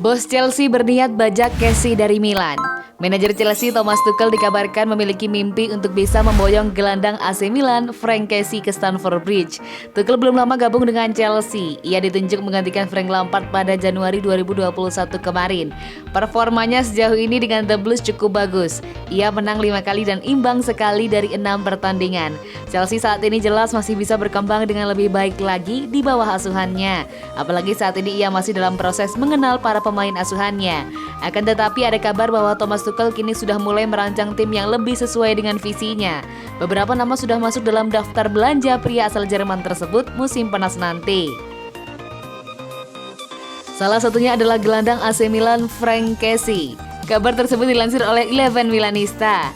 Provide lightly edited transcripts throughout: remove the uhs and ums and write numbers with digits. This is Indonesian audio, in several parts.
Bos Chelsea berniat bajak Casey dari Milan. Manajer Chelsea Thomas Tuchel dikabarkan memiliki mimpi untuk bisa memboyong gelandang AC Milan Frank Casey ke Stamford Bridge. Tuchel belum lama gabung dengan Chelsea. Ia ditunjuk menggantikan Frank Lampard pada Januari 2021 kemarin. Performanya sejauh ini dengan The Blues cukup bagus. Ia menang 5 kali dan imbang sekali dari 6 pertandingan. Chelsea saat ini jelas masih bisa berkembang dengan lebih baik lagi di bawah asuhannya. Apalagi saat ini ia masih dalam proses mengenal para pemain asuhannya. Akan tetapi ada kabar bahwa Thomas Tuchel kini sudah mulai merancang tim yang lebih sesuai dengan visinya. Beberapa nama sudah masuk dalam daftar belanja pria asal Jerman tersebut musim panas nanti. Salah satunya adalah gelandang AC Milan Frank Casey. Kabar tersebut dilansir oleh Eleven Milanista.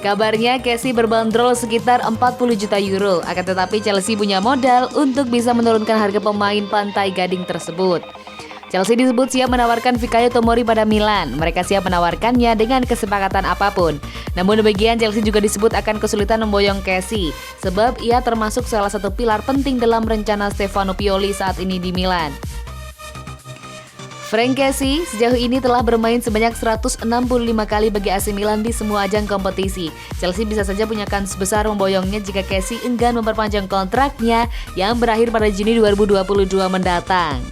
Kabarnya Casey berbandrol sekitar 40 juta euro, akan tetapi Chelsea punya modal untuk bisa menurunkan harga pemain Pantai Gading tersebut. Chelsea disebut siap menawarkan Fikayo Tomori pada Milan. Mereka siap menawarkannya dengan kesepakatan apapun. Namun demikian, Chelsea juga disebut akan kesulitan memboyong Casey, sebab ia termasuk salah satu pilar penting dalam rencana Stefano Pioli saat ini di Milan. Frank Casey sejauh ini telah bermain sebanyak 165 kali bagi AC Milan di semua ajang kompetisi. Chelsea bisa saja punya kans besar memboyongnya jika Casey enggan memperpanjang kontraknya yang berakhir pada Juni 2022 mendatang.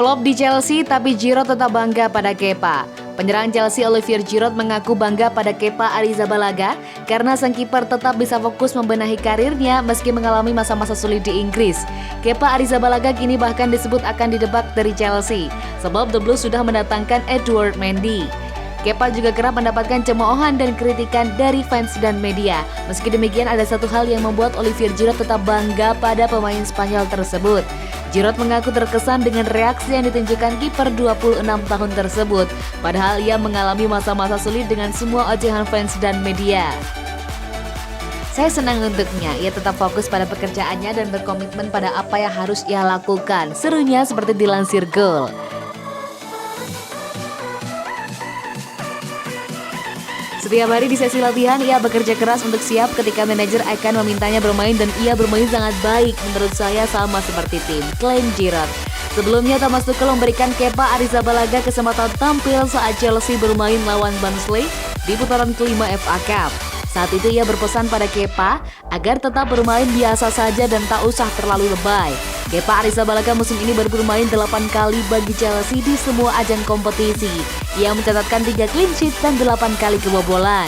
Flop di Chelsea tapi Giroud tetap bangga pada Kepa. Penyerang Chelsea Olivier Giroud mengaku bangga pada Kepa Arrizabalaga karena sang kiper tetap bisa fokus membenahi karirnya meski mengalami masa-masa sulit di Inggris. Kepa Arrizabalaga kini bahkan disebut akan didebak dari Chelsea sebab The Blues sudah mendatangkan Edouard Mendy. Kepa juga kerap mendapatkan cemoohan dan kritikan dari fans dan media. Meski demikian, ada satu hal yang membuat Olivier Giroud tetap bangga pada pemain Spanyol tersebut. Giroud mengaku terkesan dengan reaksi yang ditunjukkan kiper 26 tahun tersebut. Padahal ia mengalami masa-masa sulit dengan semua ocehan fans dan media. Saya senang untuknya, ia tetap fokus pada pekerjaannya dan berkomitmen pada apa yang harus ia lakukan. Serunya seperti dilansir Goal. Setiap hari di sesi latihan, ia bekerja keras untuk siap ketika manajer akan memintanya bermain dan ia bermain sangat baik. Menurut saya sama seperti tim, klaim Giroud. Sebelumnya, Thomas Tuchel memberikan Kepa Arrizabalaga kesempatan tampil saat Chelsea bermain lawan Barnsley di putaran kelima FA Cup. Saat itu ia berpesan pada Kepa agar tetap bermain biasa saja dan tak usah terlalu lebay. Kepa Arrizabalaga musim ini baru bermain 8 kali bagi Chelsea di semua ajang kompetisi. Ia mencatatkan 3 clean sheet dan 8 kali kebobolan.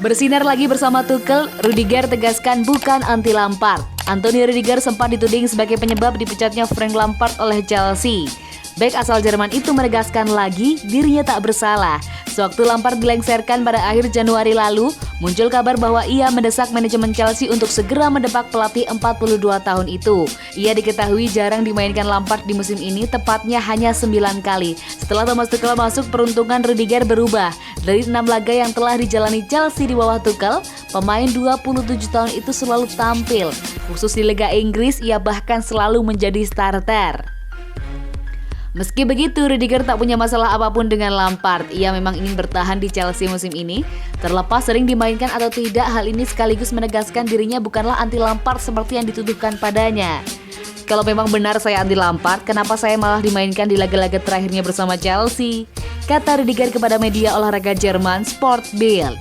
Bersinar lagi bersama Tuchel, Rudiger tegaskan bukan anti Lampard. Anthony Rudiger sempat dituding sebagai penyebab dipecatnya Frank Lampard oleh Chelsea. Bek asal Jerman itu menegaskan lagi dirinya tak bersalah. Sewaktu Lampard dilengsarkan pada akhir Januari lalu, muncul kabar bahwa ia mendesak manajemen Chelsea untuk segera mendepak pelatih 42 tahun itu. Ia diketahui jarang dimainkan Lampard di musim ini, tepatnya hanya 9 kali. Setelah Thomas Tuchel masuk, peruntungan Rudiger berubah. Dari 6 laga yang telah dijalani Chelsea di bawah Tuchel, pemain 27 tahun itu selalu tampil. Khusus di Liga Inggris, ia bahkan selalu menjadi starter. Meski begitu, Rudiger tak punya masalah apapun dengan Lampard. Ia memang ingin bertahan di Chelsea musim ini. Terlepas sering dimainkan atau tidak, hal ini sekaligus menegaskan dirinya bukanlah anti Lampard seperti yang dituduhkan padanya. Kalau memang benar saya anti Lampard, kenapa saya malah dimainkan di laga-laga terakhirnya bersama Chelsea? Kata Rudiger kepada media olahraga Jerman Sport Bild.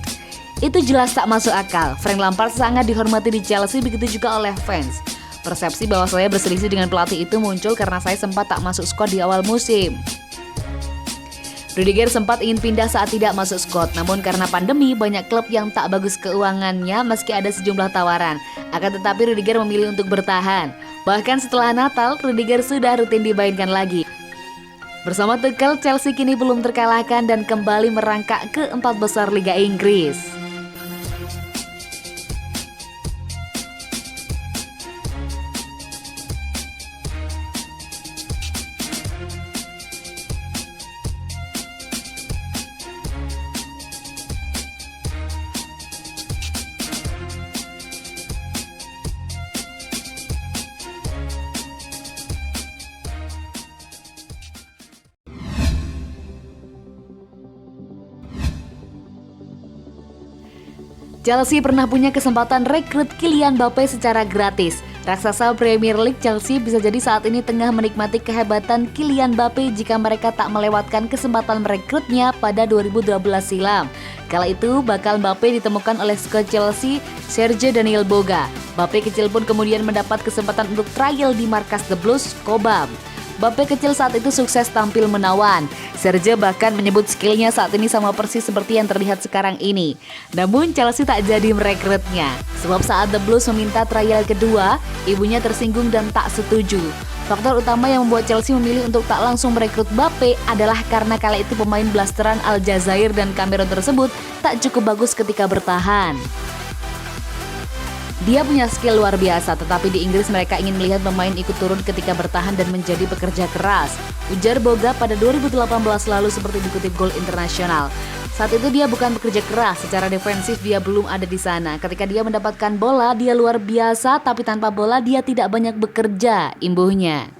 Itu jelas tak masuk akal. Frank Lampard sangat dihormati di Chelsea, begitu juga oleh fans. Persepsi bahwa saya berselisih dengan pelatih itu muncul karena saya sempat tak masuk skuad di awal musim. Rudiger sempat ingin pindah saat tidak masuk skuad, namun karena pandemi banyak klub yang tak bagus keuangannya meski ada sejumlah tawaran. Akan tetapi Rudiger memilih untuk bertahan. Bahkan setelah Natal, Rudiger sudah rutin dimainkan lagi. Bersama Tuchel, Chelsea kini belum terkalahkan dan kembali merangkak ke 4 besar Liga Inggris. Chelsea pernah punya kesempatan rekrut Kylian Mbappe secara gratis. Raksasa Premier League Chelsea bisa jadi saat ini tengah menikmati kehebatan Kylian Mbappe jika mereka tak melewatkan kesempatan merekrutnya pada 2012 silam. Kala itu bakal Mbappe ditemukan oleh skuad Chelsea, Serge Daniel Boga. Mbappe kecil pun kemudian mendapat kesempatan untuk trial di markas The Blues, Cobham. Mbappe kecil saat itu sukses tampil menawan. Serge bahkan menyebut skillnya saat ini sama persis seperti yang terlihat sekarang ini. Namun Chelsea tak jadi merekrutnya. Sebab saat The Blues meminta trial kedua, ibunya tersinggung dan tak setuju. Faktor utama yang membuat Chelsea memilih untuk tak langsung merekrut Mbappe adalah karena kala itu pemain blasteran Aljazair dan Cameroon tersebut tak cukup bagus ketika bertahan. Dia punya skill luar biasa, tetapi di Inggris mereka ingin melihat pemain ikut turun ketika bertahan dan menjadi pekerja keras. Ujar Boga pada 2018 lalu seperti dikutip Goal International. Saat itu dia bukan bekerja keras, secara defensif dia belum ada di sana. Ketika dia mendapatkan bola, dia luar biasa, tapi tanpa bola dia tidak banyak bekerja, imbuhnya.